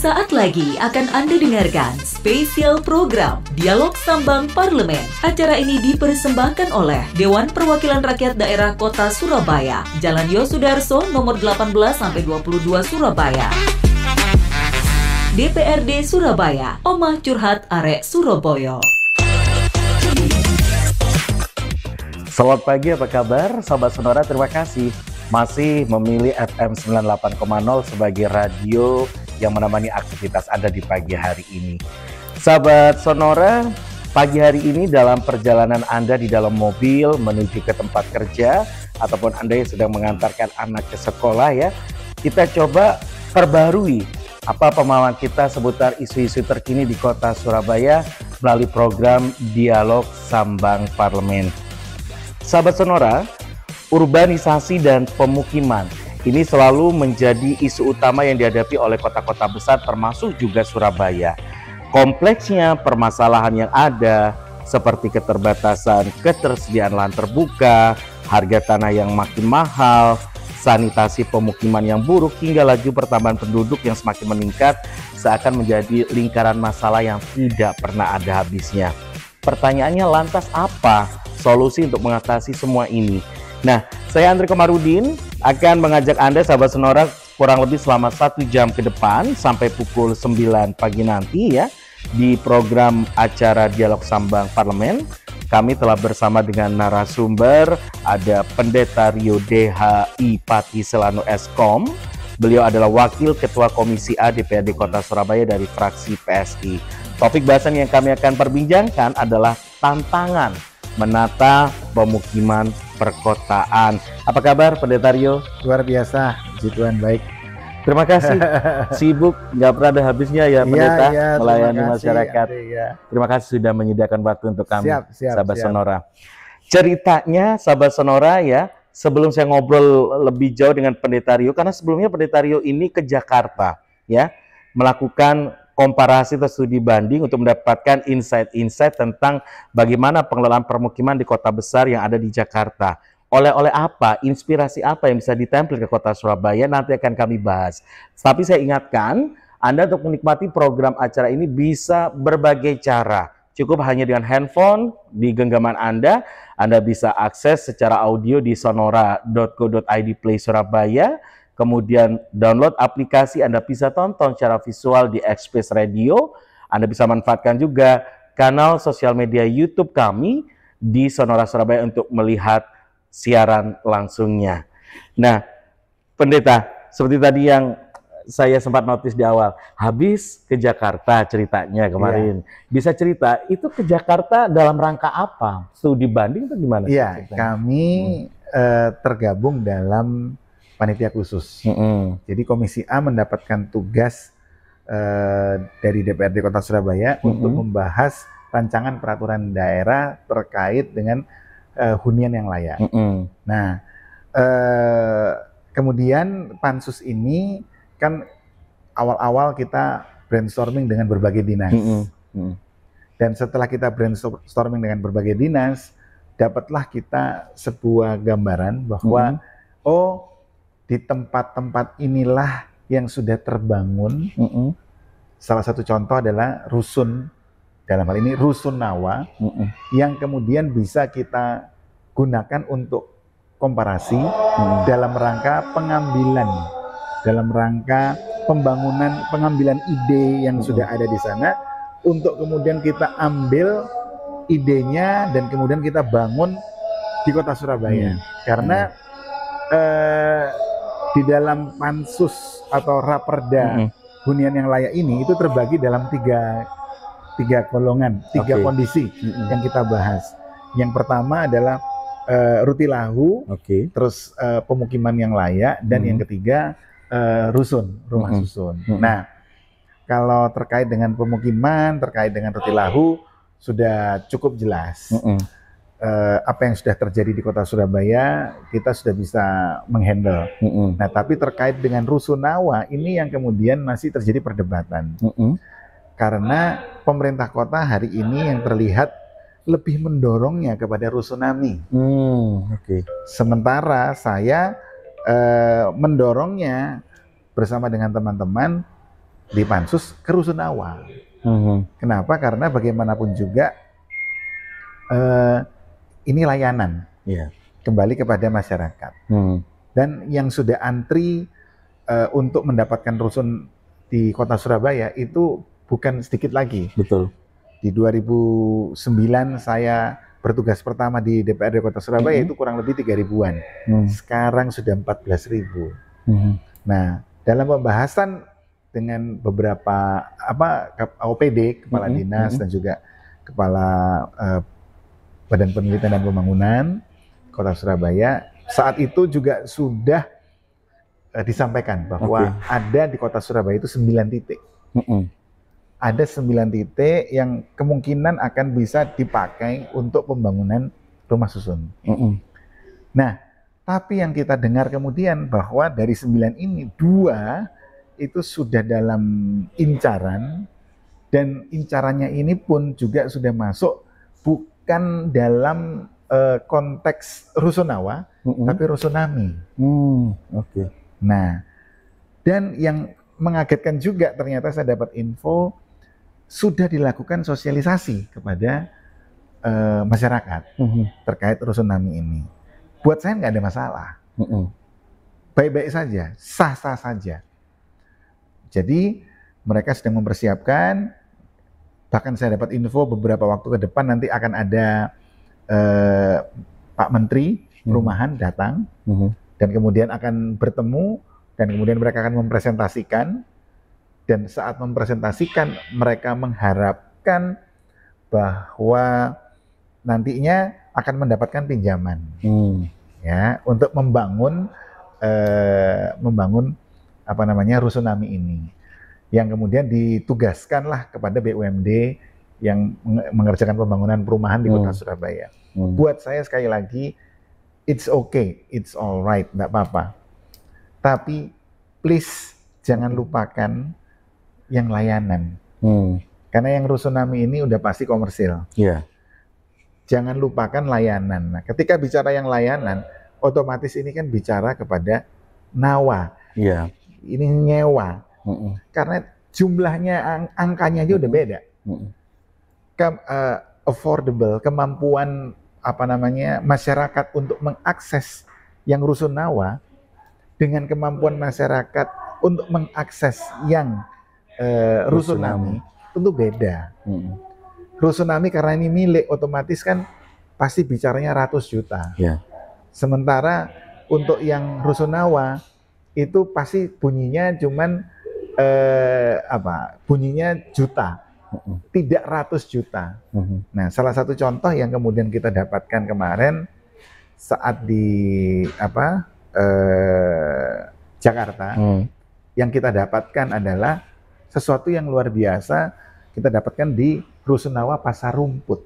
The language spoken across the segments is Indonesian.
Sesaat lagi akan Anda dengarkan spesial program Dialog Sambang Parlemen. Acara ini dipersembahkan oleh Dewan Perwakilan Rakyat Daerah Kota Surabaya, Jalan Yosudarso nomor 18-22 Surabaya. DPRD Surabaya, Omah Curhat Arek Surabaya. Selamat pagi, apa kabar? Sahabat Sonora, terima kasih masih memilih FM 98,0 sebagai radio yang menemani aktivitas Anda di pagi hari ini. Sahabat Sonora, pagi hari ini dalam perjalanan Anda di dalam mobil menuju ke tempat kerja ataupun Anda yang sedang mengantarkan anak ke sekolah ya, kita coba perbarui apa pemahaman kita seputar isu-isu terkini di kota Surabaya melalui program Dialog Sambang Parlemen. Sahabat Sonora, urbanisasi dan pemukiman ini selalu menjadi isu utama yang dihadapi oleh kota-kota besar termasuk juga Surabaya. Kompleksnya permasalahan yang ada seperti keterbatasan ketersediaan lahan terbuka, harga tanah yang makin mahal, sanitasi pemukiman yang buruk, hingga laju pertambahan penduduk yang semakin meningkat seakan menjadi lingkaran masalah yang tidak pernah ada habisnya. Pertanyaannya, lantas apa solusi untuk mengatasi semua ini? Nah, saya Andri Komarudin akan mengajak Anda sahabat Sonora kurang lebih selama 1 jam ke depan sampai pukul 9 pagi nanti ya di program acara Dialog Sambang Parlemen. Kami telah bersama dengan narasumber, ada Pendeta Rio DHI Pati Selano Eskom. Beliau adalah Wakil Ketua Komisi A DPRD Kota Surabaya dari fraksi PSI. Topik bahasan yang kami akan perbincangkan adalah tantangan menata pemukiman perkotaan. Apa kabar Pendeta Rio? Luar biasa, puji Tuhan, baik. Terima kasih. Sibuk, nggak pernah ada habisnya ya Pendeta melayani masyarakat. Terima kasih sudah menyediakan waktu untuk kami, sahabat Sonora. Ceritanya sahabat Sonora ya, sebelum saya ngobrol lebih jauh dengan Pendeta Rio, karena sebelumnya Pendeta Rio ini ke Jakarta ya, melakukan komparasi atau studi banding untuk mendapatkan insight-insight tentang bagaimana pengelolaan permukiman di kota besar yang ada di Jakarta. Oleh apa, inspirasi apa yang bisa ditempel ke kota Surabaya, nanti akan kami bahas. Tapi saya ingatkan, Anda untuk menikmati program acara ini bisa berbagai cara. Cukup hanya dengan handphone di genggaman Anda bisa akses secara audio di sonora.co.id Play Surabaya. Kemudian download aplikasi, Anda bisa tonton secara visual di Express Radio. Anda bisa manfaatkan juga kanal sosial media YouTube kami di Sonora Surabaya untuk melihat siaran langsungnya. Nah, Pendeta, seperti tadi yang saya sempat notice di awal, habis ke Jakarta ceritanya kemarin. Bisa cerita, itu ke Jakarta dalam rangka apa? Studi banding atau gimana? Iya, kami tergabung dalam panitia khusus. Jadi Komisi A mendapatkan tugas dari DPRD Kota Surabaya untuk membahas rancangan peraturan daerah terkait dengan hunian yang layak. Nah, kemudian pansus ini kan awal-awal kita brainstorming dengan berbagai dinas. Dan setelah kita brainstorming dengan berbagai dinas, dapatlah kita sebuah gambaran bahwa di tempat-tempat inilah yang sudah terbangun. Salah satu contoh adalah rusun, dalam hal ini rusunawa, yang kemudian bisa kita gunakan untuk komparasi dalam rangka pengambilan, dalam rangka pembangunan, pengambilan ide yang sudah ada di sana, untuk kemudian kita ambil idenya dan kemudian kita bangun di kota Surabaya. Karena di dalam pansus atau raperda hunian yang layak ini itu terbagi dalam tiga golongan, tiga kondisi yang kita bahas. Yang pertama adalah rutilahu, terus pemukiman yang layak, dan yang ketiga rusun, rumah susun. Nah, kalau terkait dengan pemukiman, terkait dengan rutilahu sudah cukup jelas. Apa yang sudah terjadi di kota Surabaya kita sudah bisa menghandle. Nah, tapi terkait dengan rusunawa ini yang kemudian masih terjadi perdebatan. Karena pemerintah kota hari ini yang terlihat lebih mendorongnya kepada rusunami. Sementara saya mendorongnya bersama dengan teman-teman di Pansus ke Rusunawa. Kenapa? Karena bagaimanapun juga ini layanan kembali kepada masyarakat. Dan yang sudah antri untuk mendapatkan rusun di Kota Surabaya itu bukan sedikit lagi. Betul. Di 2009 saya bertugas pertama di DPRD Kota Surabaya itu kurang lebih 3.000-an. Sekarang sudah 14.000. Nah, dalam pembahasan dengan beberapa OPD, kepala dinas dan juga kepala Badan Penelitian dan Pembangunan Kota Surabaya, saat itu juga sudah disampaikan bahwa ada di Kota Surabaya itu 9 titik. Ada 9 titik yang kemungkinan akan bisa dipakai untuk pembangunan rumah susun. Nah, tapi yang kita dengar kemudian bahwa dari 9 ini 2 itu sudah dalam incaran, dan incarannya ini pun juga sudah masuk bukan dalam konteks Rusunawa, tapi Rusunami. Nah, dan yang mengagetkan juga ternyata saya dapat info sudah dilakukan sosialisasi kepada masyarakat terkait Rusunami ini. Buat saya nggak ada masalah, baik-baik saja, sah-sah saja. Jadi mereka sedang mempersiapkan, bahkan saya dapat info beberapa waktu ke depan nanti akan ada Pak Menteri Perumahan datang, dan kemudian akan bertemu, dan kemudian mereka akan mempresentasikan, dan saat mempresentasikan mereka mengharapkan bahwa nantinya akan mendapatkan pinjaman ya untuk membangun Rusunami ini, yang kemudian ditugaskanlah kepada BUMD yang mengerjakan pembangunan perumahan di Kota Surabaya. Buat saya sekali lagi, it's okay, it's alright, nggak apa-apa. Tapi please jangan lupakan yang layanan, karena yang Rusunami ini udah pasti komersil. Jangan lupakan layanan. Nah, ketika bicara yang layanan, otomatis ini kan bicara kepada nawa. Ini nyewa, karena jumlahnya angkanya aja udah beda. Affordable, kemampuan masyarakat untuk mengakses yang Rusunawa dengan kemampuan masyarakat untuk mengakses yang Rusunami tentu beda. Rusunami karena ini milik, otomatis kan pasti bicaranya ratus juta. Sementara untuk yang Rusunawa itu pasti bunyinya cuman bunyinya juta, tidak ratus juta. Nah, salah satu contoh yang kemudian kita dapatkan kemarin saat di Jakarta, yang kita dapatkan adalah sesuatu yang luar biasa. Kita dapatkan di Rusunawa Pasar Rumput.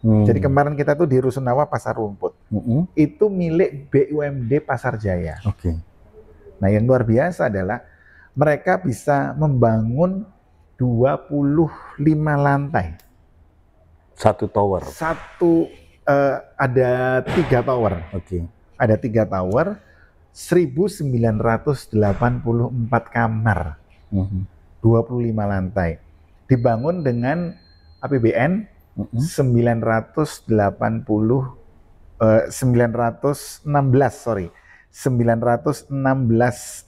Jadi kemarin kita tuh di Rusunawa Pasar Rumput, itu milik BUMD Pasar Jaya. Nah, yang luar biasa adalah mereka bisa membangun 25 lantai. Satu tower. Ada 3 tower. Ada 3 tower, 1984 kamar, 25 lantai. Dibangun dengan APBN 916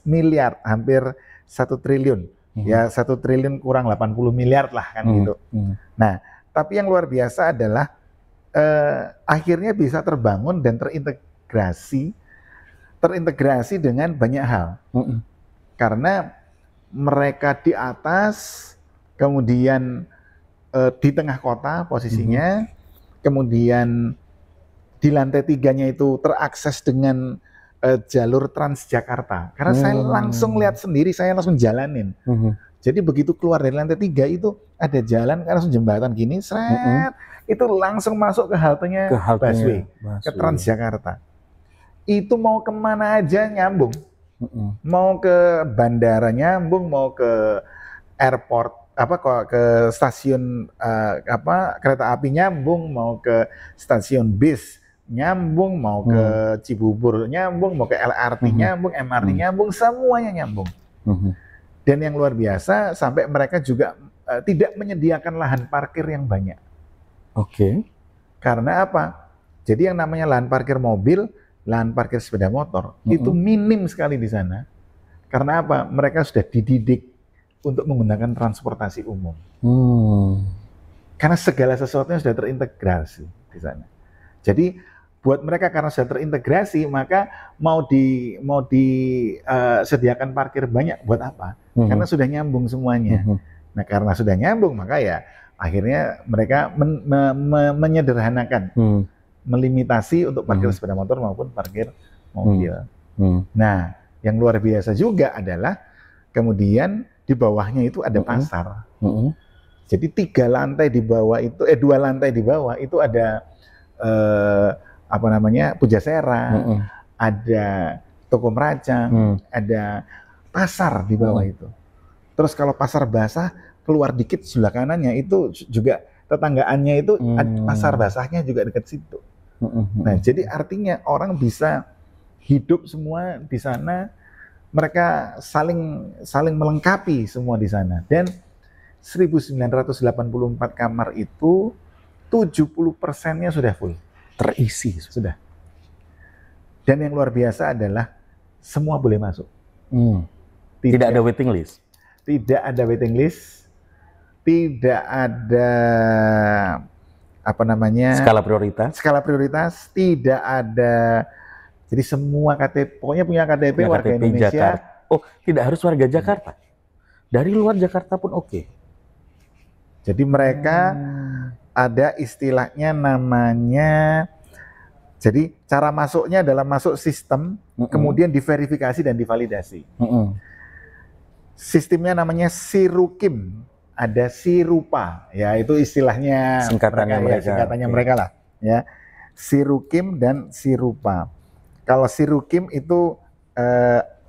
miliar, hampir 1 triliun. Ya, 1 triliun kurang 80 miliar lah kan gitu. Nah, tapi yang luar biasa adalah akhirnya bisa terbangun dan terintegrasi dengan banyak hal. Karena mereka di atas, kemudian di tengah kota posisinya, kemudian di lantai 3-nya itu terakses dengan jalur Transjakarta. Karena saya langsung lihat sendiri, saya langsung jalanin. Jadi begitu keluar dari lantai 3 itu ada jalan, langsung jembatan gini, itu langsung masuk ke haltenya busway, ke Transjakarta. Itu mau kemana aja nyambung. Mau ke bandara nyambung, mau ke airport, ke stasiun kereta api nyambung, mau ke stasiun bis nyambung, mau ke Cibubur nyambung, mau ke LRT nyambung, MRT nyambung, semuanya nyambung. Dan yang luar biasa sampai mereka juga tidak menyediakan lahan parkir yang banyak. Oke. Karena apa? Jadi yang namanya lahan parkir mobil, lahan parkir sepeda motor itu minim sekali di sana. Karena apa? Mereka sudah dididik untuk menggunakan transportasi umum. Karena segala sesuatunya sudah terintegrasi di sana. Jadi buat mereka karena sudah terintegrasi, maka mau disediakan parkir banyak buat apa? Karena sudah nyambung semuanya. Nah, karena sudah nyambung, maka ya akhirnya mereka menyederhanakan, melimitasi untuk parkir sepeda motor maupun parkir mobil. Nah, yang luar biasa juga adalah kemudian di bawahnya itu ada pasar. Jadi 2 lantai di bawah itu ada Pujasera, ada toko meracang, ada pasar di bawah itu. Terus kalau pasar basah keluar dikit sebelah kanannya itu juga tetanggaannya itu pasar basahnya juga dekat situ. Nah, jadi artinya orang bisa hidup semua di sana, mereka saling melengkapi semua di sana. Dan 1984 kamar itu 70%-nya sudah full. Terisi. Sudah. Dan yang luar biasa adalah semua boleh masuk. Tidak ada waiting list? Tidak ada waiting list. Tidak ada skala prioritas. Tidak ada. Jadi semua KTP, pokoknya punya KTP warga KTP Indonesia. Jakarta. Oh, tidak harus warga Jakarta. Dari luar Jakarta pun oke. Jadi mereka ada istilahnya namanya, jadi cara masuknya adalah masuk sistem, kemudian diverifikasi dan divalidasi. Sistemnya namanya Sirukim, ada Sirupa, ya itu istilahnya singkatannya mereka lah, ya. Sirukim dan Sirupa. Kalau Sirukim itu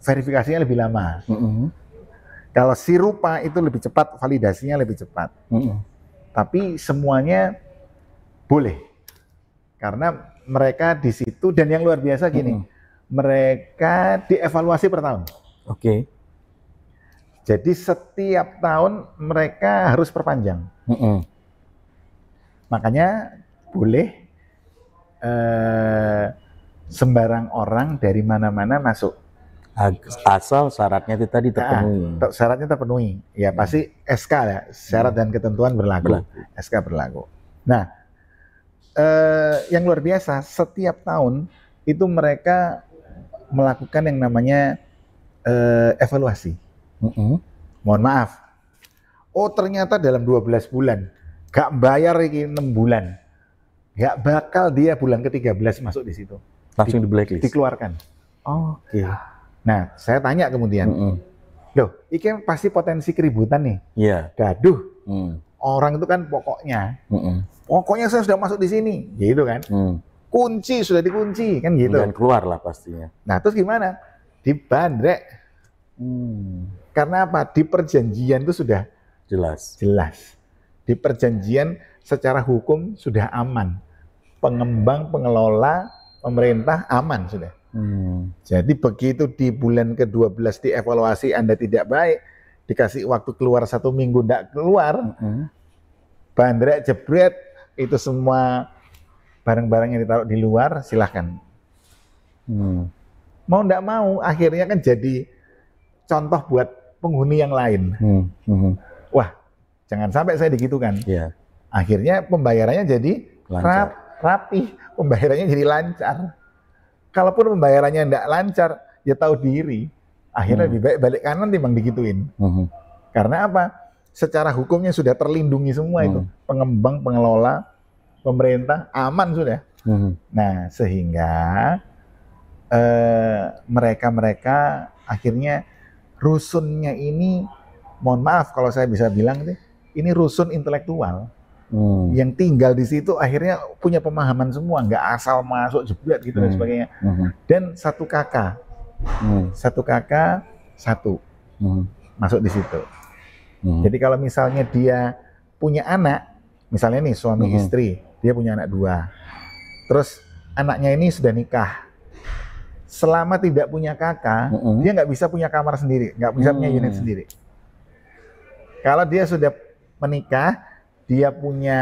verifikasinya lebih lama. Kalau Sirupa itu lebih cepat, validasinya lebih cepat. Tapi semuanya boleh. Karena mereka di situ, dan yang luar biasa gini, mereka dievaluasi per tahun. Oke. Jadi setiap tahun mereka harus perpanjang. Makanya boleh sembarang orang dari mana-mana masuk. Asal syaratnya itu tadi terpenuhi. Syaratnya terpenuhi. Ya pasti SK ya, syarat dan ketentuan berlaku. SK berlaku. Nah, yang luar biasa, setiap tahun itu mereka melakukan yang namanya evaluasi. Mohon maaf. Oh ternyata dalam 12 bulan, gak bayar ini 6 bulan. Gak bakal dia bulan ke-13 masuk di situ. Langsung di blacklist? Dikeluarkan. Oke. Nah, saya tanya kemudian, loh, ini pasti potensi keributan nih. Iya. Gaduh. Orang itu kan pokoknya saya sudah masuk di sini, gitu kan. Kunci sudah dikunci, kan gitu. Dan keluar lah pastinya. Nah, terus gimana? Dibandrek. Karena apa? Di perjanjian itu sudah jelas. Di perjanjian secara hukum sudah aman. Pengembang, pengelola, pemerintah aman sudah. Jadi begitu di bulan ke-12 dievaluasi Anda tidak baik, dikasih waktu keluar 1 minggu tidak keluar, bandrek jebret, itu semua barang-barang yang ditaruh di luar, silahkan. Mau tidak mau, akhirnya kan jadi contoh buat penghuni yang lain. Wah, jangan sampai saya digitukan. Akhirnya pembayarannya jadi rapi, pembayarannya jadi lancar. Kalaupun pembayarannya tidak lancar, ya tahu diri. Akhirnya lebih baik balik kanan timbang digituin. Karena apa? Secara hukumnya sudah terlindungi semua itu. Pengembang, pengelola, pemerintah, aman sudah. Nah, sehingga mereka akhirnya rusunnya ini, mohon maaf kalau saya bisa bilang deh, ini rusun intelektual. Yang tinggal di situ akhirnya punya pemahaman semua, nggak asal masuk jebret gitu dan sebagainya. Dan satu kakak masuk di situ. Jadi kalau misalnya dia punya anak, misalnya nih suami istri, dia punya anak 2, terus anaknya ini sudah nikah, selama tidak punya kakak, dia nggak bisa punya kamar sendiri, nggak bisa punya unit sendiri. Kalau dia sudah menikah, dia punya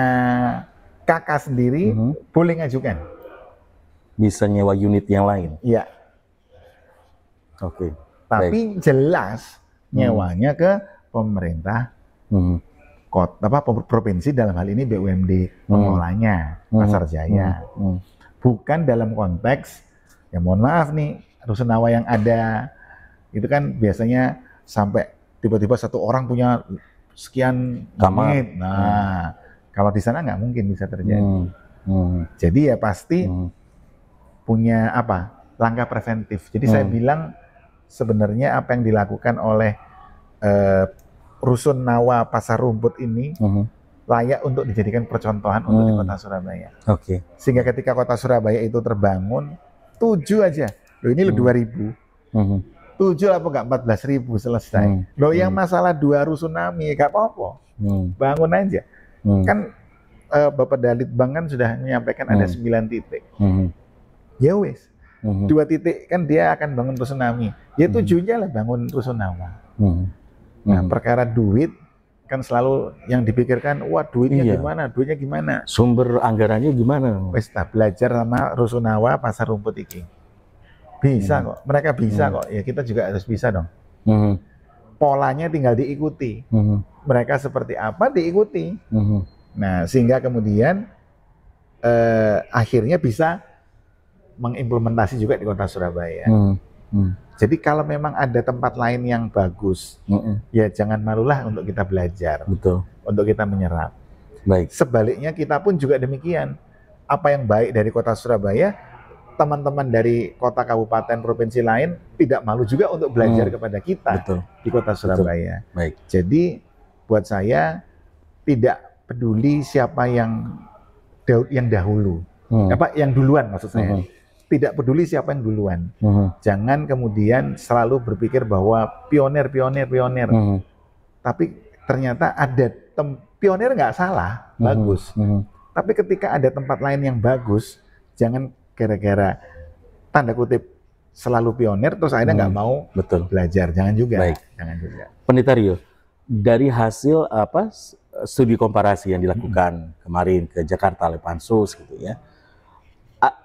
kakak sendiri, boleh ngajukan. Bisa nyewa unit yang lain. Iya. Oke. Tapi jelas nyewanya ke pemerintah kota, provinsi, dalam hal ini BUMD pengelolanya Pasar Jaya. Bukan dalam konteks, ya mohon maaf nih, rusunawa yang ada itu kan biasanya sampai tiba-tiba satu orang punya sekian kamar. unit. Nah, kalau di sana nggak mungkin bisa terjadi. Jadi ya pasti punya langkah preventif. Jadi saya bilang sebenarnya apa yang dilakukan oleh Rusunawa Pasar Rumput ini layak untuk dijadikan percontohan untuk di Kota Surabaya. Oke. Sehingga ketika Kota Surabaya itu terbangun 7 aja. Loh ini 2000. 7 apa enggak 14.000 selesai. Loh yang masalah 2 rusunami gak apa-apa. Bangun aja. Kan Bapak Dalitbang kan sudah menyampaikan ada 9 titik. Ya wis. 2 titik kan dia akan bangun rusunami. Ya 7-nya lah bangun rusunawa. Nah, perkara duit kan selalu yang dipikirkan, wah duitnya gimana? Duitnya gimana? Sumber anggarannya gimana? Wis belajar sama Rusunawa Pasar Rumput iki. Bisa kok. Mereka bisa kok. Ya kita juga harus bisa dong. Polanya tinggal diikuti. Mereka seperti apa diikuti. Nah, sehingga kemudian akhirnya bisa mengimplementasi juga di Kota Surabaya. Jadi kalau memang ada tempat lain yang bagus, ya jangan malulah untuk kita belajar, untuk kita menyerap. Baik. Sebaliknya kita pun juga demikian. Apa yang baik dari Kota Surabaya, teman-teman dari kota, kabupaten, provinsi lain tidak malu juga untuk belajar kepada kita di Kota Surabaya. Baik. Jadi buat saya tidak peduli siapa yang dahulu, yang duluan maksud saya. Tidak peduli siapa yang duluan. Jangan kemudian selalu berpikir bahwa pionir. Tapi ternyata ada pionir nggak salah, bagus. Tapi ketika ada tempat lain yang bagus, jangan gara-gara tanda kutip selalu pionir terus akhirnya nggak mau belajar. Jangan juga. Baik. Jangan juga. Pendeta Rio, dari hasil studi komparasi yang dilakukan kemarin ke Jakarta oleh Pansus gitu ya.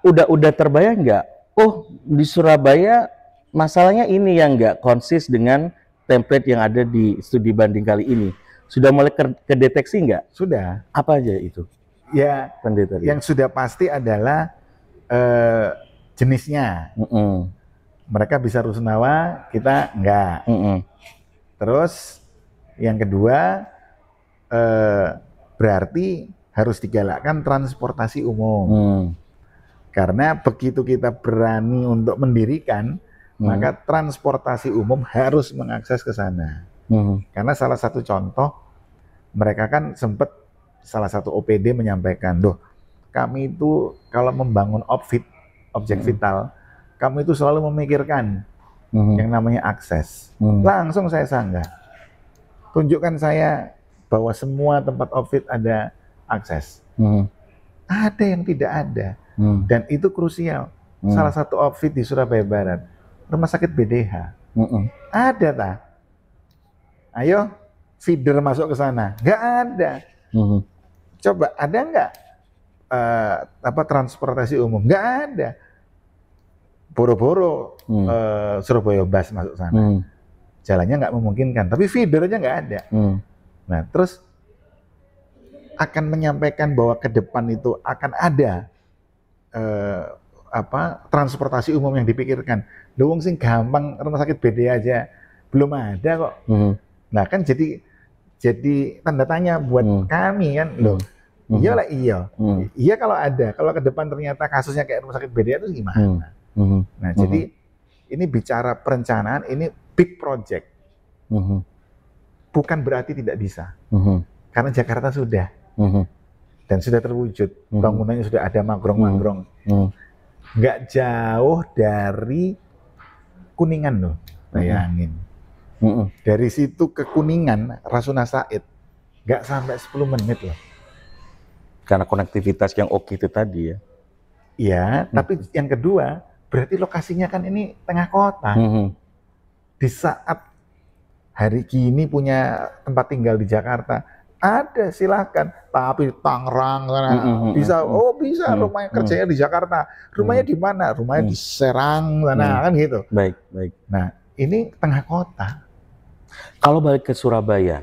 Udah terbayang nggak? Oh, di Surabaya masalahnya ini yang nggak konsis dengan template yang ada di studi banding kali ini. Sudah mulai kedeteksi nggak? Sudah. Apa aja itu? Ya, Pendeta Rio. Yang sudah pasti adalah jenisnya. Mereka bisa rusunawa, kita enggak. Terus yang kedua berarti harus digalakkan transportasi umum. Karena begitu kita berani untuk mendirikan, maka transportasi umum harus mengakses ke sana. Karena salah satu contoh, mereka kan sempat salah satu OPD menyampaikan, "Loh, kami itu kalau membangun objek vital, kami itu selalu memikirkan yang namanya akses." Langsung saya sanggah. Tunjukkan saya bahwa semua tempat objek ada akses. Ada yang tidak ada. Dan itu krusial. Salah satu outfit di Surabaya Barat, rumah sakit BDH. Ada tak? Ayo, feeder masuk ke sana. Nggak ada. Coba, ada nggak transportasi umum? Nggak ada. Boro-boro Surabaya Bus masuk sana. Jalannya nggak memungkinkan, tapi feedernya nggak ada. Nah, terus akan menyampaikan bahwa ke depan itu akan ada transportasi umum yang dipikirkan. Loh, wong sing gampang rumah sakit BD aja belum ada kok. Nah kan jadi tanda tanya buat kami kan, loh. Iyalah iya. Iya kalau ada, kalau ke depan ternyata kasusnya kayak rumah sakit BD itu gimana? Nah jadi ini bicara perencanaan, ini big project. Bukan berarti tidak bisa. Karena Jakarta sudah. Dan sudah terwujud, bangunannya sudah ada manggrong-manggrong. Nggak jauh dari Kuningan loh, bayangin. Dari situ ke Kuningan, Rasuna Said, nggak sampai 10 menit loh. Karena konektivitas yang oke itu tadi ya. Iya, tapi yang kedua, berarti lokasinya kan ini tengah kota. Di saat hari gini punya tempat tinggal di Jakarta, ada silakan. Tapi Tangerang bisa, bisa rumahnya kerjanya di Jakarta. Rumahnya di mana? Rumahnya di Serang sana kan gitu. Baik, baik. Nah, ini tengah kota. Kalau balik ke Surabaya,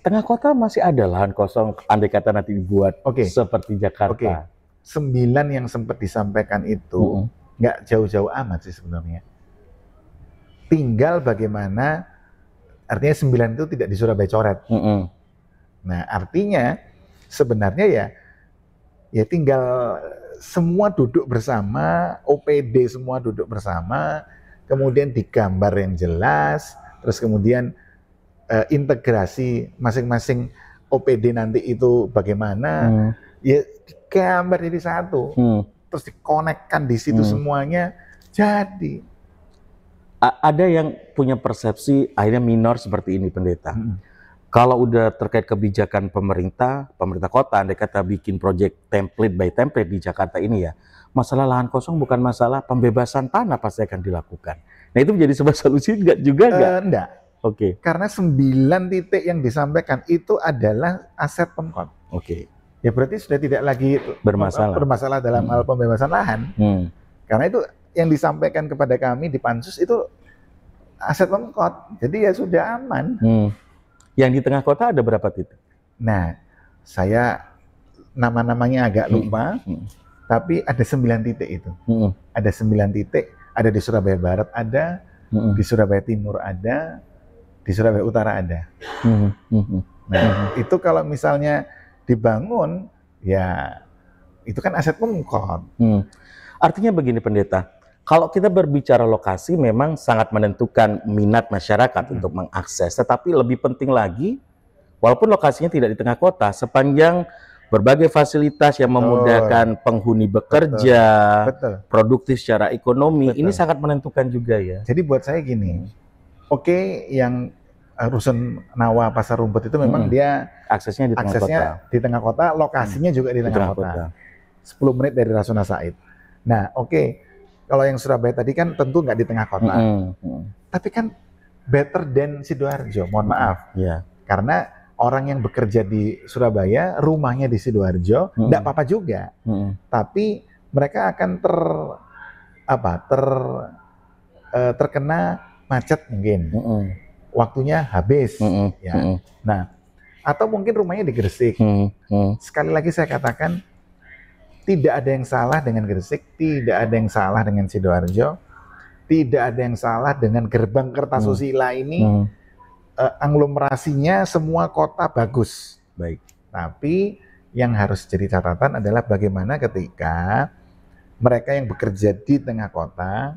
tengah kota masih ada lahan kosong, andai kata nanti dibuat seperti Jakarta. 9 yang sempat disampaikan itu nggak jauh-jauh amat sih sebenarnya. Tinggal bagaimana, artinya 9 itu tidak di Surabaya coret. Nah, artinya sebenarnya ya tinggal semua duduk bersama, OPD semua duduk bersama, kemudian digambar yang jelas, terus kemudian integrasi masing-masing OPD nanti itu bagaimana, ya digambar jadi satu, terus dikonekkan di situ semuanya jadi. Ada yang punya persepsi akhirnya minor seperti ini, Pendeta. Kalau udah terkait kebijakan pemerintah kota, andai kata bikin project template by template di Jakarta ini ya, masalah lahan kosong bukan masalah, pembebasan tanah pasti akan dilakukan. Nah itu menjadi sebuah solusi juga nggak? Enggak. Oke. Karena 9 titik yang disampaikan itu adalah aset Pemkot. Oke. Ya berarti sudah tidak lagi bermasalah dalam hal pembebasan lahan. Karena itu yang disampaikan kepada kami di Pansus itu aset Pemkot, jadi ya sudah aman. Yang di tengah kota ada berapa titik? Nah, saya nama-namanya agak lupa, tapi ada 9 titik itu. Ada 9 titik, ada di Surabaya Barat ada, di Surabaya Timur ada, di Surabaya Utara ada. Nah, itu kalau misalnya dibangun, ya itu kan aset Pemkot. Artinya begini, Pendeta. Kalau kita berbicara lokasi memang sangat menentukan minat masyarakat untuk mengakses. Tetapi lebih penting lagi, walaupun lokasinya tidak di tengah kota, sepanjang berbagai fasilitas yang memudahkan penghuni bekerja, produktif secara ekonomi, ini sangat menentukan juga ya. Jadi buat saya gini, yang Rusun Nawa Pasar Rumput itu memang dia aksesnya di tengah kota, lokasinya juga di tengah kota. 10 menit dari Rasuna Said. Nah, kalau yang Surabaya tadi kan tentu nggak di tengah kota. Tapi kan better than Sidoarjo, mohon maaf. Karena orang yang bekerja di Surabaya, rumahnya di Sidoarjo, nggak apa-apa juga. Tapi mereka akan terkena macet mungkin. Waktunya habis. Nah, atau mungkin rumahnya di Gresik. Sekali lagi saya katakan, tidak ada yang salah dengan Gresik, tidak ada yang salah dengan Sidoarjo, tidak ada yang salah dengan gerbang Kertasusila ini. Aglomerasinya semua kota bagus. Baik. Tapi yang harus jadi catatan adalah bagaimana ketika mereka yang bekerja di tengah kota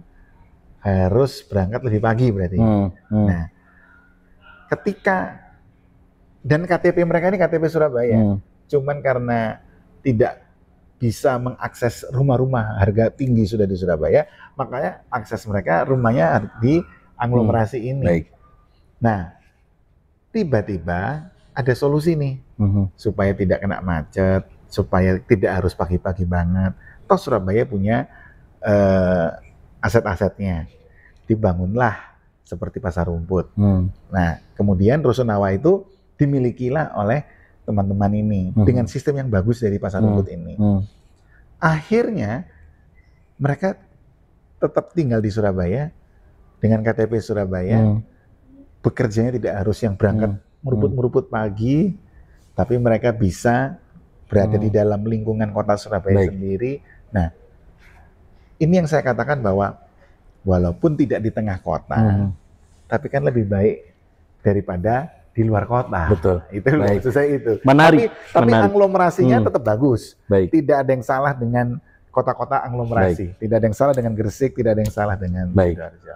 harus berangkat lebih pagi berarti. Nah, ketika dan KTP mereka ini KTP Surabaya, cuman karena tidak bisa mengakses rumah-rumah harga tinggi sudah di Surabaya, makanya akses mereka rumahnya di aglomerasi ini. Baik. Nah, tiba-tiba ada solusi nih, supaya tidak kena macet, supaya tidak harus pagi-pagi banget. Toh Surabaya punya aset-asetnya, dibangunlah seperti Pasar Rumput. Nah, kemudian Rusunawa itu dimilikilah oleh teman-teman ini dengan sistem yang bagus dari Pasar Rumput ini. Akhirnya mereka tetap tinggal di Surabaya dengan KTP Surabaya, bekerjanya tidak harus yang berangkat meruput-meruput pagi, tapi mereka bisa berada di dalam lingkungan kota Surabaya sendiri. Nah, ini yang saya katakan bahwa walaupun tidak di tengah kota, tapi kan lebih baik daripada di luar kota. Betul. Itu maksud saya itu. Menarik. Tapi aglomerasinya tetap bagus. Baik. Tidak ada yang salah dengan kota-kota aglomerasi. Tidak ada yang salah dengan Gresik, tidak ada yang salah dengan Sidoarjo.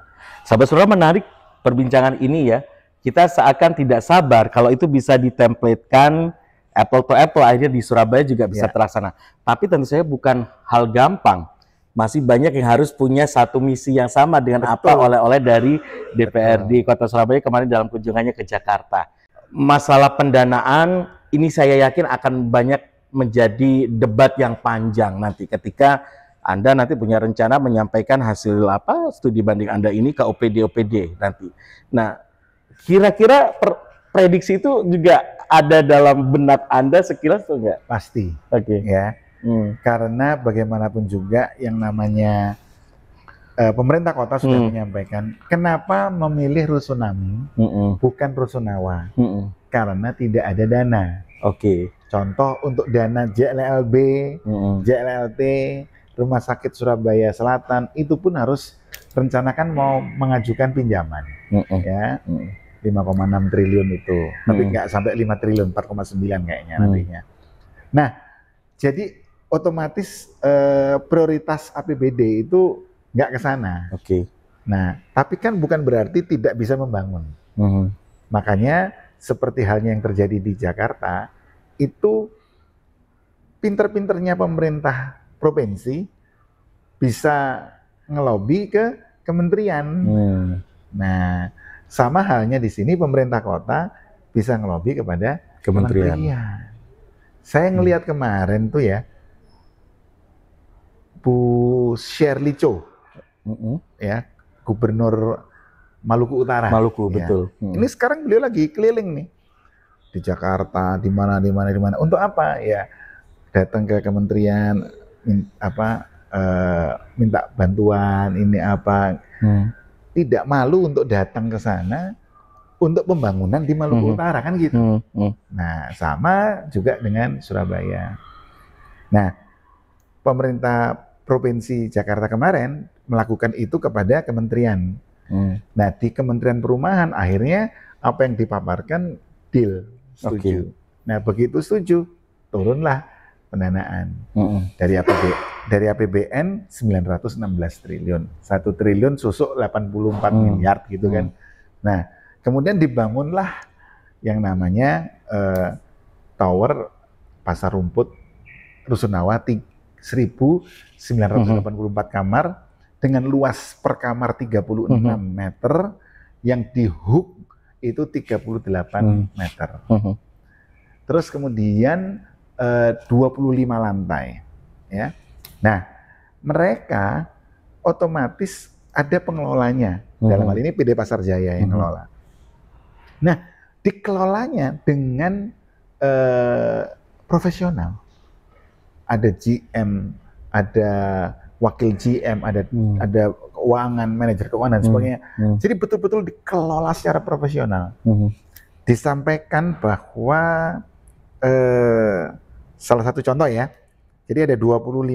Sahabat-saudara, menarik perbincangan ini ya. Kita seakan tidak sabar kalau itu bisa ditemplatekan apple to apple, akhirnya di Surabaya juga bisa terlaksana. Tapi tentu saja bukan hal gampang. Masih banyak yang harus punya satu misi yang sama dengan apa oleh-oleh dari DPRD Kota Surabaya kemarin dalam kunjungannya ke Jakarta. Masalah pendanaan ini saya yakin akan banyak menjadi debat yang panjang nanti ketika Anda nanti punya rencana menyampaikan hasil studi banding Anda ini ke OPD nanti. Nah, Kira-kira prediksi itu juga ada dalam benak Anda sekilas atau enggak? Pasti. Oke. Ya. Karena bagaimanapun juga yang namanya pemerintah kota sudah menyampaikan kenapa memilih Rusunami bukan Rusunawa. Karena tidak ada dana. Oke. Contoh untuk dana JLLB, JLLT, Rumah Sakit Surabaya Selatan itu pun harus rencanakan mau mengajukan pinjaman, ya 5,6 triliun itu, tapi nggak sampai 5 triliun, 4,9 kayaknya nantinya. Nah, jadi otomatis prioritas APBD itu nggak ke sana. Oke. Nah, tapi kan bukan berarti tidak bisa membangun. Makanya seperti halnya yang terjadi di Jakarta, itu pinter-pinternya pemerintah provinsi bisa ngelobi ke kementerian. Nah, sama halnya di sini pemerintah kota bisa ngelobi kepada kementerian. Saya ngelihat kemarin tuh ya, Bu Shirley Cho, ya, Gubernur Maluku Utara. Maluku, ya. betul. Ini sekarang beliau lagi keliling nih di Jakarta, di mana. Untuk apa? Ya, datang ke kementerian, minta bantuan, ini apa. Tidak malu untuk datang ke sana untuk pembangunan di Maluku Utara, kan gitu. Nah, sama juga dengan Surabaya. Nah, pemerintah Provinsi Jakarta kemarin melakukan itu kepada kementerian. Nah, di Kementerian Perumahan akhirnya apa yang dipaparkan deal, setuju. Nah, begitu setuju, turunlah pendanaan dari APBN 916 triliun, 1 triliun susuk 84 miliar gitu kan. Nah, kemudian dibangunlah yang namanya Tower Pasar Rumput Rusunawa 1.984 kamar dengan luas per kamar 36 meter, yang di hook itu 38 meter. Terus kemudian 25 lantai, ya. Nah, mereka otomatis ada pengelolanya. Dalam hal ini PD Pasar Jaya yang ngelola. Nah, dikelolanya dengan profesional. Ada GM, ada wakil GM, ada keuangan, manajer keuangan dan sebagainya. Jadi betul-betul dikelola secara profesional. Disampaikan bahwa salah satu contoh ya, jadi ada 25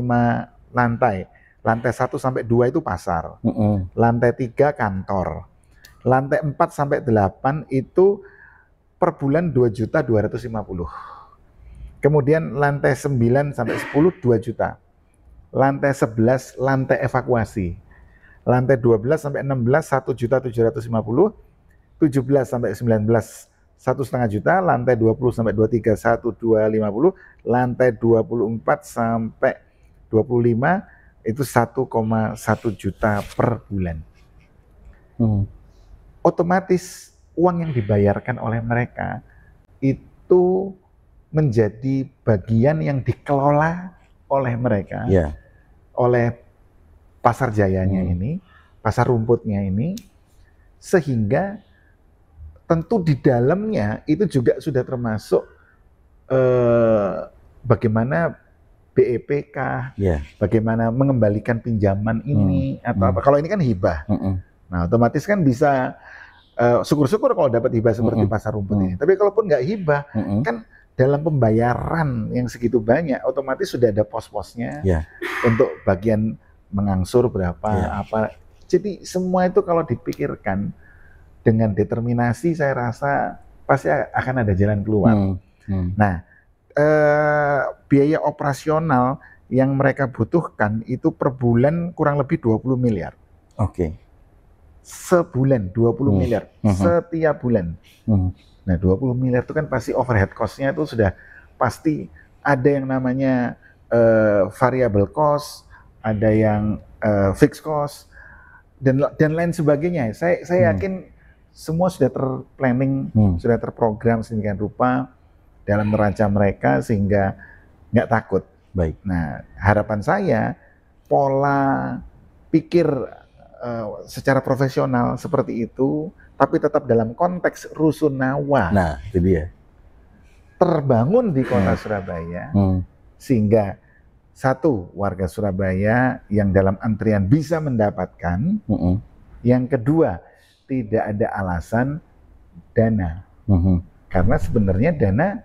lantai. Lantai 1 sampai 2 itu pasar. Lantai 3 kantor. Lantai 4 sampai 8 itu per bulan 2.250.000. Kemudian lantai 9 sampai 10 2 juta. Lantai 11 lantai evakuasi. Lantai 12 sampai 16 1.750.000. 17 sampai 19 1,5 juta. Lantai 20 sampai 23 1.250.000. Lantai 24 sampai 25 itu 1,1 juta per bulan. Otomatis uang yang dibayarkan oleh mereka itu menjadi bagian yang dikelola oleh mereka, oleh Pasar Jayanya ini, Pasar Rumputnya ini, sehingga tentu di dalamnya itu juga sudah termasuk bagaimana BEPK, bagaimana mengembalikan pinjaman ini atau apa. Kalau ini kan hibah, nah otomatis kan bisa syukur-syukur kalau dapat hibah seperti Pasar Rumput ini. Tapi kalaupun nggak hibah, kan dalam pembayaran yang segitu banyak, otomatis sudah ada pos-posnya untuk bagian mengangsur berapa, apa. Jadi semua itu kalau dipikirkan dengan determinasi, saya rasa pasti akan ada jalan keluar. Nah, biaya operasional yang mereka butuhkan itu per bulan kurang lebih 20 miliar. Sebulan 20 miliar, setiap bulan. Nah, 20 miliar itu kan pasti overhead cost-nya itu sudah pasti ada yang namanya variable cost, ada yang fixed cost, dan lain sebagainya. Saya yakin semua sudah terplanning, sudah terprogram sedemikian rupa dalam neraca mereka sehingga nggak takut. Nah, harapan saya pola pikir secara profesional seperti itu tapi tetap dalam konteks rusunawa. Nah, itu dia. Terbangun di kota Surabaya, sehingga satu, warga Surabaya yang dalam antrian bisa mendapatkan. Yang kedua, tidak ada alasan dana. Karena sebenarnya dana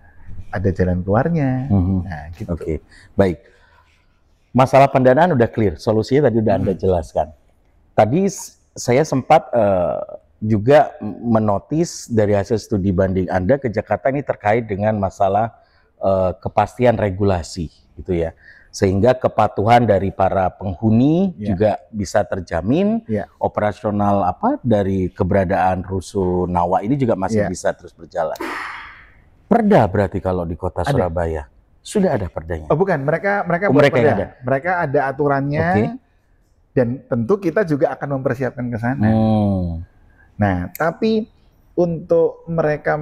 ada jalan keluarnya. Nah, gitu. Oke, baik. Masalah pendanaan udah clear, solusinya tadi udah Anda jelaskan. Tadi saya sempat juga menotis dari hasil studi banding Anda ke Jakarta ini terkait dengan masalah kepastian regulasi, gitu ya. Sehingga kepatuhan dari para penghuni juga bisa terjamin, operasional dari keberadaan rusunawa ini juga masih bisa terus berjalan. Perda berarti kalau di kota Surabaya sudah ada perdanya? Oh bukan, mereka mereka perda. ada. Mereka ada aturannya, dan tentu kita juga akan mempersiapkan ke sana. Nah, tapi untuk mereka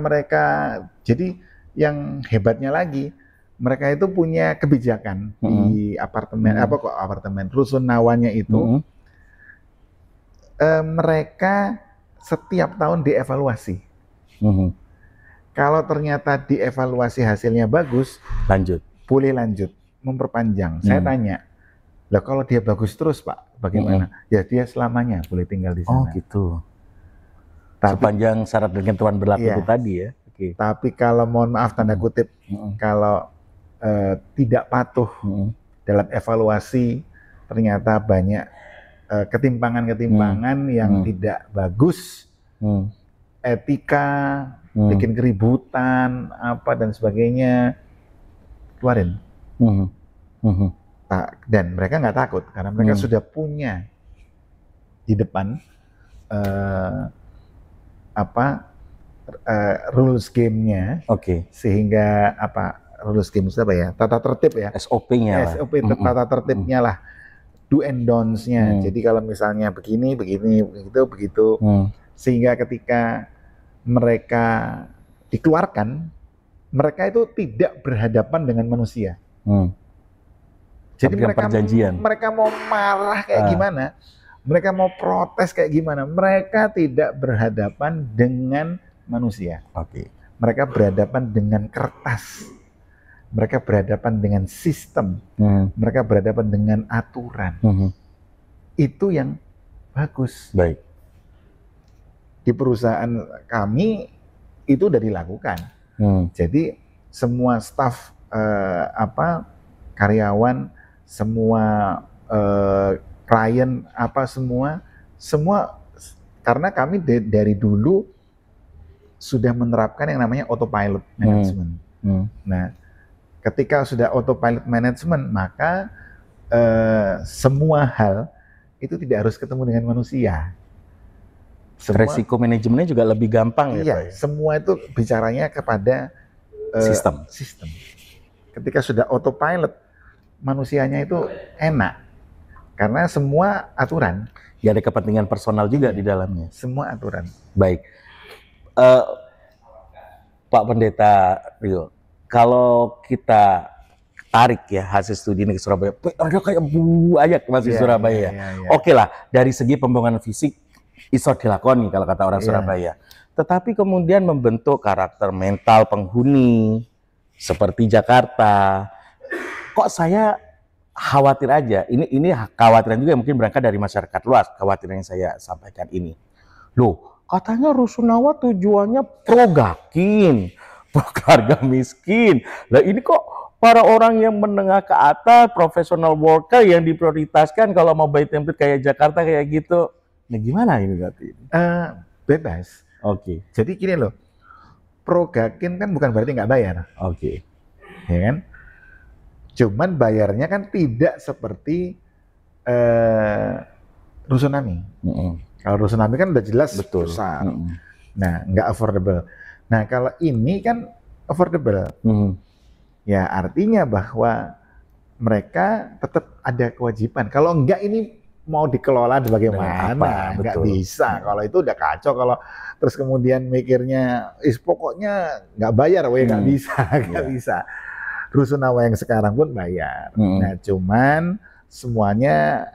jadi yang hebatnya lagi, mereka itu punya kebijakan di apartemen rusunawanya itu, mereka setiap tahun dievaluasi. Kalau ternyata dievaluasi hasilnya bagus, boleh lanjut, memperpanjang. Saya tanya, lah kalau dia bagus terus Pak, bagaimana? Ya dia selamanya boleh tinggal di sana. Oh gitu. Sepanjang syarat dan ketentuan berlaku itu tadi ya. Tapi kalau mohon maaf tanda kutip, kalau tidak patuh dalam evaluasi, ternyata banyak ketimpangan-ketimpangan yang tidak bagus, etika, bikin keributan, dan sebagainya, keluarin. Dan mereka nggak takut, karena mereka sudah punya di depan rules game-nya, sehingga rules game itu tata tertib ya, SOP-nya tata tertibnya lah, do and don'ts-nya. Jadi kalau misalnya begini, begitu, sehingga ketika mereka dikeluarkan, mereka itu tidak berhadapan dengan manusia. Jadi mereka mau marah kayak gimana, mereka mau protes kayak gimana, mereka tidak berhadapan dengan manusia. Mereka berhadapan dengan kertas, mereka berhadapan dengan sistem, mereka berhadapan dengan aturan. Itu yang bagus. Baik. Di perusahaan kami itu udah dilakukan. Jadi semua staf, karyawan, semua klien, semua karena kami dari dulu sudah menerapkan yang namanya autopilot management. Nah, ketika sudah autopilot management, maka semua hal itu tidak harus ketemu dengan manusia. Resiko manajemennya juga lebih gampang ya Pak? Semua itu bicaranya kepada sistem. Ketika sudah autopilot, manusianya itu enak, karena semua aturan. Ya ada kepentingan personal juga di dalamnya. Semua aturan. Baik. Pak Pendeta Rio, kalau kita tarik ya hasil studi ini ke Surabaya, ada kayak banyak masih Surabaya. Oke lah, dari segi pembangunan fisik iso dilakoni kalau kata orang Surabaya. Tetapi kemudian membentuk karakter mental penghuni seperti Jakarta. Kok saya khawatir aja. Ini kekhawatiran juga mungkin berangkat dari masyarakat luas. Kekhawatiran yang saya sampaikan ini. Loh, katanya rusunawa tujuannya pro gakin, pro keluarga miskin. Lah ini kok para orang yang menengah ke atas, professional worker yang diprioritaskan kalau mau buy template kayak Jakarta kayak gitu. Nah gimana ini berarti? Bebas. Jadi gini loh, pro gakin kan bukan berarti nggak bayar. Ya kan? Cuman bayarnya kan tidak seperti rusunami. Kalau rusunami kan udah jelas besar. Nah, nggak affordable. Nah, kalau ini kan affordable. Ya artinya bahwa mereka tetap ada kewajiban. Kalau enggak ini mau dikelola bagaimana? Nggak bisa. Kalau itu udah kacau. Kalau terus kemudian mikirnya, pokoknya nggak bayar, nggak bisa, nggak bisa. Rusunawa yang sekarang pun bayar. Nah, cuman semuanya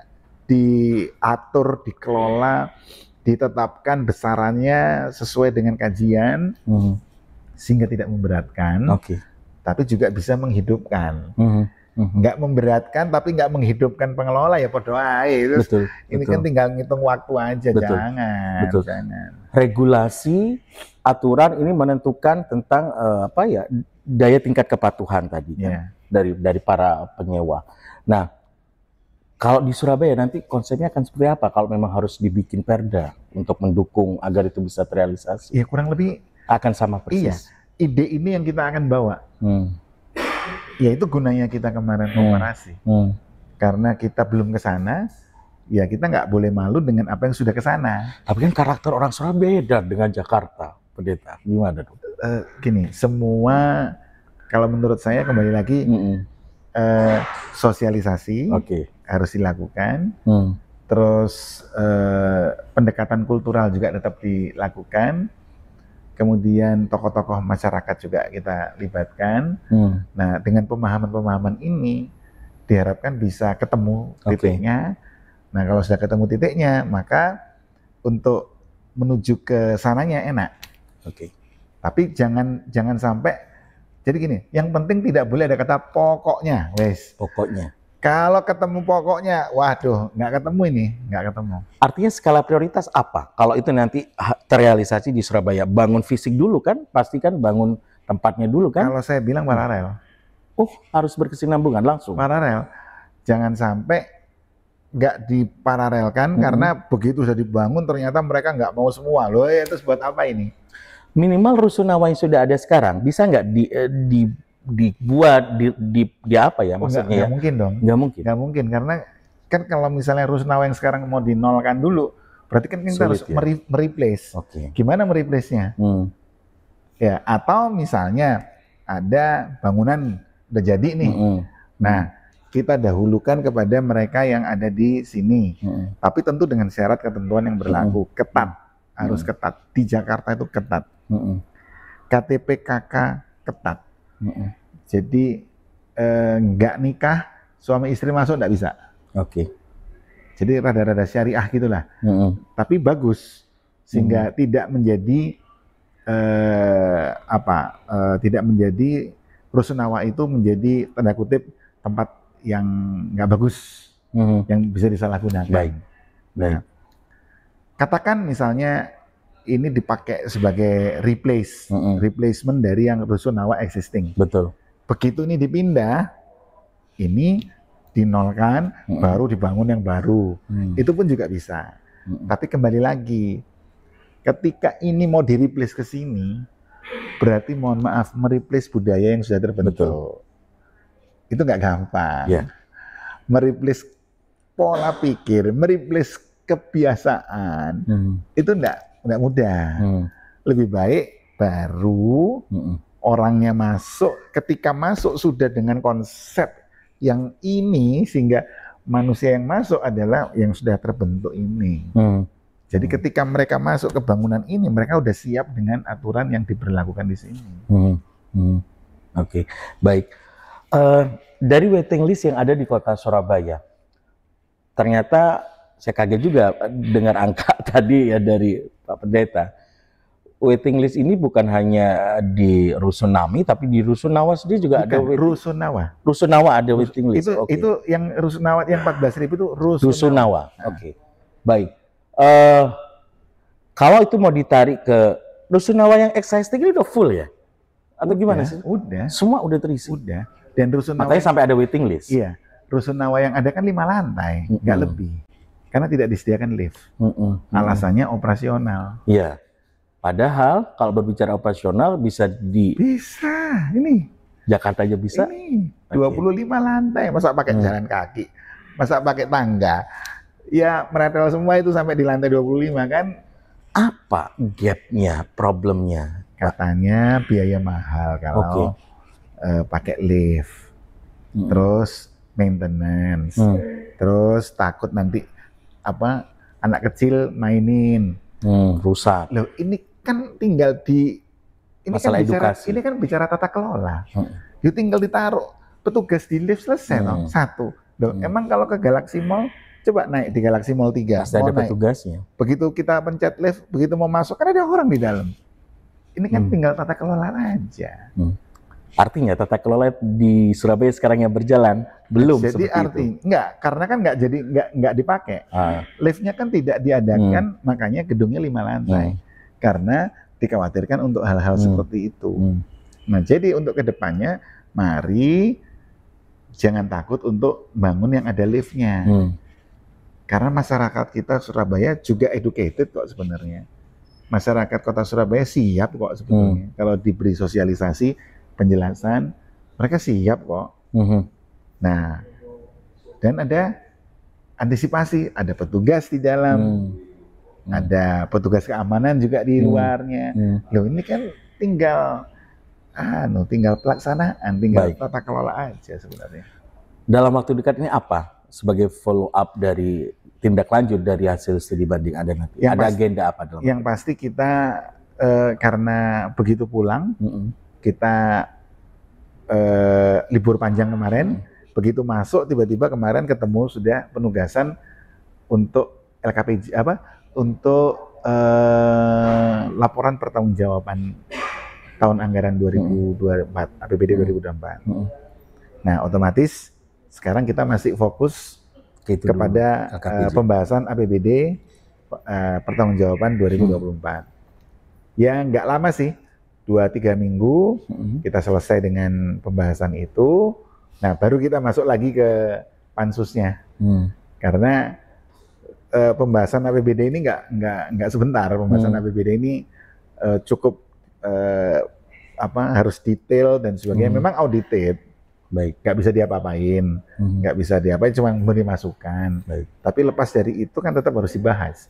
diatur, dikelola ditetapkan besarannya sesuai dengan kajian, sehingga tidak memberatkan, tapi juga bisa menghidupkan. Nggak memberatkan tapi nggak menghidupkan pengelola, ya podo ae. Betul, ini kan tinggal ngitung waktu aja. Jangan. Regulasi, aturan ini menentukan tentang daya tingkat kepatuhan tadi kan, dari para penyewa. Nah, kalau di Surabaya nanti konsepnya akan seperti apa kalau memang harus dibikin perda untuk mendukung agar itu bisa terrealisasi? Ya kurang lebih akan sama persis. Iya, ide ini yang kita akan bawa. Ya itu gunanya kita kemarin komparasi. Karena kita belum ke sana, ya kita nggak boleh malu dengan apa yang sudah ke sana. Tapi kan karakter orang Surabaya beda dengan Jakarta, Pendeta. Gimana dong? Gini, semua kalau menurut saya kembali lagi sosialisasi harus dilakukan. Terus pendekatan kultural juga tetap dilakukan. Kemudian tokoh-tokoh masyarakat juga kita libatkan. Nah, dengan pemahaman-pemahaman ini diharapkan bisa ketemu titiknya. Nah, kalau sudah ketemu titiknya, maka untuk menuju ke sananya enak. Tapi jangan sampai. Jadi gini, yang penting tidak boleh ada kata pokoknya, wes. Pokoknya. Kalau ketemu pokoknya, waduh, nggak ketemu. Artinya skala prioritas apa? Kalau itu nanti terrealisasi di Surabaya, bangun fisik dulu kan? Pastikan bangun tempatnya dulu kan? Kalau saya bilang paralel. Harus berkesinambungan langsung. Paralel. Jangan sampai nggak diparalelkan karena begitu sudah dibangun ternyata mereka nggak mau semua. Loh, ya terus buat apa ini? Minimal rusunawa yang sudah ada sekarang bisa nggak dibuat di apa ya maksudnya? Nggak mungkin dong. Nggak mungkin karena kan kalau misalnya rusunawa yang sekarang mau dinolkan dulu, berarti kan kita harus mereplace. Gimana mereplace-nya? Ya, atau misalnya ada bangunan udah jadi nih. Nah, kita dahulukan kepada mereka yang ada di sini. Tapi tentu dengan syarat ketentuan yang berlaku ketat, harus ketat. Di Jakarta itu ketat. KTP KK ketat. Jadi nggak nikah suami istri masuk nggak bisa. Jadi rada-rada syariah gitulah. Tapi bagus sehingga tidak menjadi tidak menjadi rusunawa itu menjadi tanda kutip tempat yang nggak bagus, yang bisa disalahgunakan. Baik. Nah, katakan misalnya ini dipakai sebagai replacement dari yang rusunawa existing. Betul. Begitu ini dipindah, ini dinolkan, baru dibangun yang baru. Itu pun juga bisa. Tapi kembali lagi, ketika ini mau di-replace ke sini, berarti mohon maaf, mereplace budaya yang sudah terbentuk. Betul. Itu nggak gampang. Mereplace pola pikir, mereplace kebiasaan, itu nggak mudah. Lebih baik baru orangnya masuk, ketika masuk sudah dengan konsep yang ini, sehingga manusia yang masuk adalah yang sudah terbentuk ini. Jadi ketika mereka masuk ke bangunan ini, mereka udah siap dengan aturan yang diberlakukan di sini. Baik. Dari waiting list yang ada di kota Surabaya, ternyata saya kaget juga dengar angka tadi ya dari Pak Pendeta. Waiting list ini bukan hanya di Rusunami, tapi di Rusunawa sendiri juga ada Rusunawa. Rusunawa ada waiting list. Itu yang Rusunawa yang 14.000 itu Rusunawa. Baik. Kalau itu mau ditarik ke Rusunawa yang existing ini udah full ya? Atau gimana sih? Udah. Semua udah terisi. Udah. Dan Rusunawa makanya sampai ada waiting list. Iya. Rusunawa yang ada kan 5 lantai, nggak lebih. Karena tidak disediakan lift. Alasannya operasional. Iya. Padahal kalau berbicara operasional bisa ini Jakarta aja bisa. Ini 25 lantai, masa pakai jalan kaki, masa pakai tangga. Ya meretel semua itu sampai di lantai 25 kan. Apa gapnya, problemnya? Katanya biaya mahal kalau pakai lift. Terus maintenance. Terus takut nanti anak kecil mainin. Rusak. Loh, ini kan tinggal masalah edukasi. Ini kan bicara tata kelola. Tinggal ditaruh petugas di lift selesai. Satu. Loh, emang kalau ke Galaxy Mall Coba naik di Galaxy Mall 3. Pasti ada petugasnya. Begitu kita pencet lift, begitu mau masuk, kan ada orang di dalam. Ini kan tinggal tata kelola aja. Artinya tata kelola di Surabaya sekarang yang berjalan belum jadi seperti itu. Enggak, karena kan nggak dipakai. Liftnya kan tidak diadakan, makanya gedungnya 5 lantai. Karena dikhawatirkan untuk hal-hal seperti itu. Nah, jadi untuk kedepannya, mari jangan takut untuk bangun yang ada liftnya. Karena masyarakat kita Surabaya juga educated kok sebenarnya. Masyarakat kota Surabaya siap kok sebenarnya. Kalau diberi sosialisasi, penjelasan, mereka siap kok. Nah, dan ada antisipasi, ada petugas di dalam, ada petugas keamanan juga di luarnya. Loh, ini kan tinggal pelaksanaan, tinggal tata kelola aja sebenarnya. Dalam waktu dekat ini apa sebagai follow up dari tindak lanjut dari hasil studi banding Anda nanti? Ada agenda apa dalam? Yang pasti kita karena begitu pulang, kita libur panjang kemarin, begitu masuk tiba-tiba kemarin ketemu sudah penugasan untuk LKPJ untuk laporan pertanggungjawaban tahun anggaran 2024, APBD 2024. Nah, otomatis sekarang kita masih fokus kepada pembahasan APBD pertanggungjawaban 2024. Ya nggak lama sih, 2-3 minggu kita selesai dengan pembahasan itu. Nah, baru kita masuk lagi ke pansusnya. Karena pembahasan APBD ini nggak sebentar. Pembahasan APBD ini cukup harus detail dan sebagainya. Memang audited. Nggak bisa diapa-apain, nggak bisa diapain, cuma memberi masukan. Tapi lepas dari itu kan tetap harus dibahas.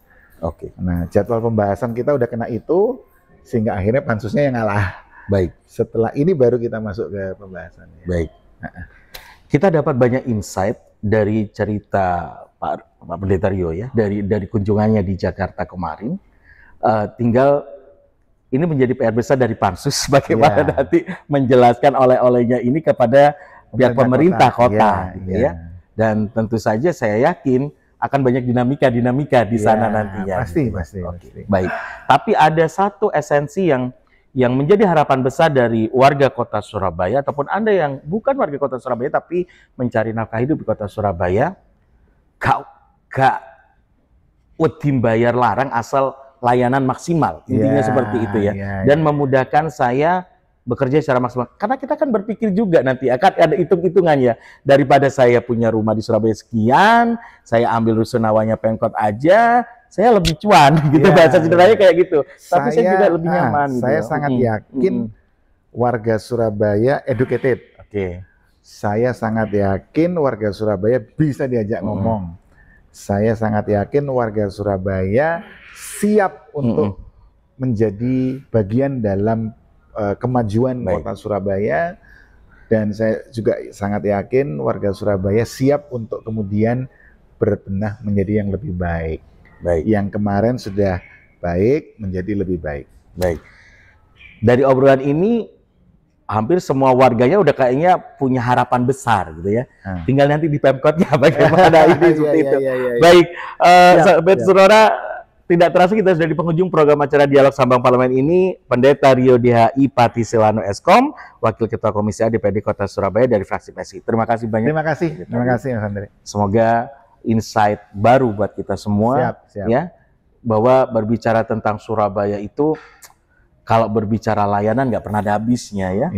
Nah, jadwal pembahasan kita udah kena itu, sehingga akhirnya pansusnya yang ngalah. Setelah ini baru kita masuk ke pembahasannya. Kita dapat banyak insight dari cerita Pak Pendeta Rio ya, dari kunjungannya di Jakarta kemarin. Tinggal ini menjadi PR besar dari Pansus bagaimana nanti menjelaskan oleh-olehnya ini kepada pihak pemerintah kota gitu ya. Dan tentu saja saya yakin akan banyak dinamika di sana nantinya. Pasti. Baik. Tapi ada satu esensi yang menjadi harapan besar dari warga kota Surabaya ataupun Anda yang bukan warga kota Surabaya tapi mencari nafkah hidup di kota Surabaya, gak wedi bayar larang asal layanan maksimal, intinya seperti itu ya. Dan memudahkan saya bekerja secara maksimal. Karena kita kan berpikir juga nanti akan ada hitung-hitungan ya. Daripada saya punya rumah di Surabaya sekian, saya ambil rusunawanya Pemkot aja, saya lebih cuan gitu, bahasa sederhananya kayak gitu. Tapi saya juga lebih nyaman. Saya sangat yakin warga Surabaya educated. Saya sangat yakin warga Surabaya bisa diajak ngomong. Saya sangat yakin warga Surabaya siap untuk menjadi bagian dalam kemajuan kota Surabaya, dan saya juga sangat yakin warga Surabaya siap untuk kemudian berbenah menjadi yang lebih baik. Yang kemarin sudah baik menjadi lebih baik. Dari obrolan ini hampir semua warganya udah kayaknya punya harapan besar gitu ya. Tinggal nanti di Pemkotnya bagaimana ini seperti itu. Baik, sahabat Sonora, tidak terasa kita sudah di penghujung program acara Dialog Sambang Parlemen ini. Pendeta Rio DHI Patisilano Eskom, Wakil Ketua Komisi A DPRD Kota Surabaya dari fraksi PSI. Terima kasih banyak. Terima kasih Mas Andre. Semoga insight baru buat kita semua. Siap. Ya, bahwa berbicara tentang Surabaya itu kalau berbicara layanan nggak pernah ada habisnya ya.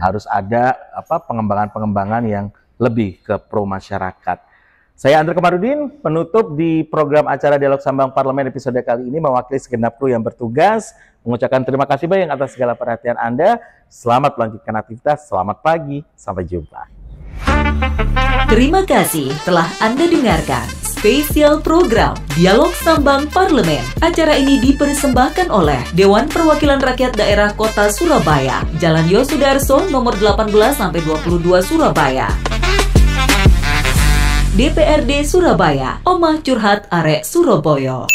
Harus ada pengembangan-pengembangan yang lebih ke pro masyarakat. Saya Andre Komarudin, penutup di program acara Dialog Sambang Parlemen episode kali ini mewakili segenap kru yang bertugas, mengucapkan terima kasih banyak atas segala perhatian Anda. Selamat melanjutkan aktivitas, selamat pagi, sampai jumpa. Terima kasih telah Anda dengarkan spesial program Dialog Sambang Parlemen. Acara ini dipersembahkan oleh Dewan Perwakilan Rakyat Daerah Kota Surabaya, Jalan Yosudarso nomor 18-22 Surabaya. DPRD Surabaya, Omah Curhat Arek Surabaya.